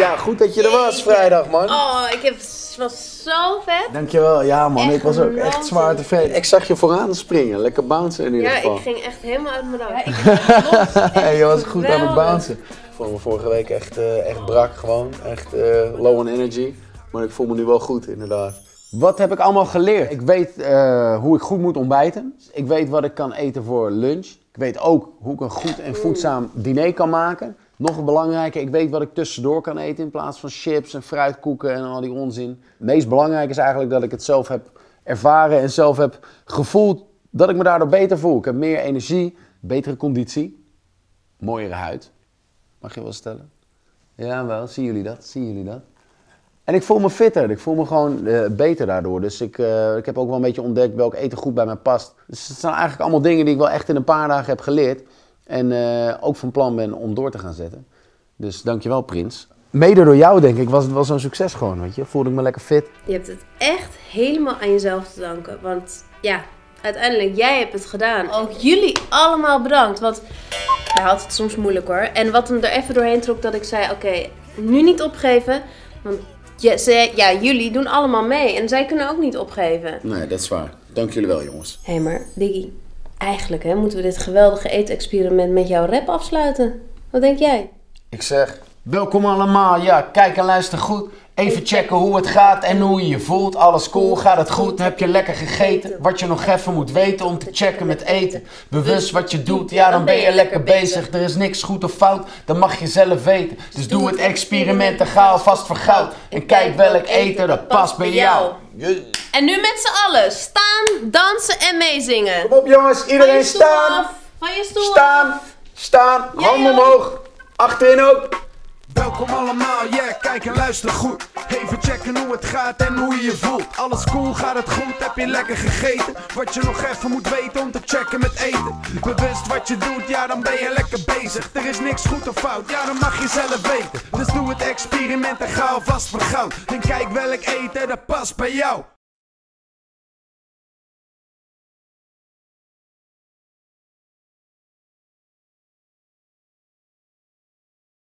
Ja, goed dat je er was vrijdag, man. Oh, het was zo vet. Dankjewel. Ja, man. Echt ik was ook echt zwaar tevreden. Ik zag je vooraan springen. Lekker bouncen in ieder geval. Ja, ik ging echt helemaal uit mijn dak. Ja, ik ging los. Je was goed aan het bouncen. Ik voelde me vorige week echt brak gewoon. Echt low on energy. Maar ik voel me nu wel goed, inderdaad. Wat heb ik allemaal geleerd? Ik weet hoe ik goed moet ontbijten. Ik weet wat ik kan eten voor lunch. Ik weet ook hoe ik een goed en voedzaam diner kan maken. Nog belangrijker, ik weet wat ik tussendoor kan eten in plaats van chips en fruitkoeken en al die onzin. Het meest belangrijk is eigenlijk dat ik het zelf heb ervaren en zelf heb gevoeld dat ik me daardoor beter voel. Ik heb meer energie, betere conditie, mooiere huid. Mag je wel stellen? Ja, wel. Zien jullie dat? Zien jullie dat? En ik voel me fitter, ik voel me gewoon beter daardoor. Dus ik heb ook wel een beetje ontdekt welk eten goed bij mij past. Dus het zijn eigenlijk allemaal dingen die ik wel echt in een paar dagen heb geleerd. En ook van plan ben om door te gaan zetten. Dus dankjewel, Prins. Mede door jou, denk ik, was het wel zo'n succes gewoon, weet je. Voelde ik me lekker fit. Je hebt het echt helemaal aan jezelf te danken. Want ja, uiteindelijk, jij hebt het gedaan. Ook jullie allemaal bedankt. Want hij had het soms moeilijk hoor. En wat hem er even doorheen trok, dat ik zei, oké, nu niet opgeven. Want jullie doen allemaal mee. En zij kunnen ook niet opgeven. Nee, dat is waar. Dank jullie wel, jongens. Hé, maar Diggy, eigenlijk moeten we dit geweldige eetexperiment met jouw rap afsluiten. Wat denk jij? Ik zeg, welkom allemaal. Ja, kijk en luister goed. Even checken hoe het gaat en hoe je je voelt. Alles cool, gaat het goed? Heb je lekker gegeten? Wat je nog even moet weten om te checken met eten. Bewust wat je doet, ja dan ben je lekker bezig. Er is niks goed of fout, dat mag je zelf weten. Dus doe het experiment en ga alvast voor goud. En kijk welk eten dat past bij jou. En nu met z'n allen, staan, dansen en meezingen. Kom op jongens, iedereen staan. Van je stoel Staan, staan, handen omhoog. Achterin ook. Welkom allemaal, kijk en luister goed. Even checken hoe het gaat en hoe je je voelt. Alles cool, gaat het goed, heb je lekker gegeten? Wat je nog even moet weten om te checken met eten. Bewust wat je doet, ja dan ben je lekker bezig. Er is niks goed of fout, ja dan mag je zelf weten. Dus doe het experiment en ga alvast voor goud. En kijk welk eten dat past bij jou.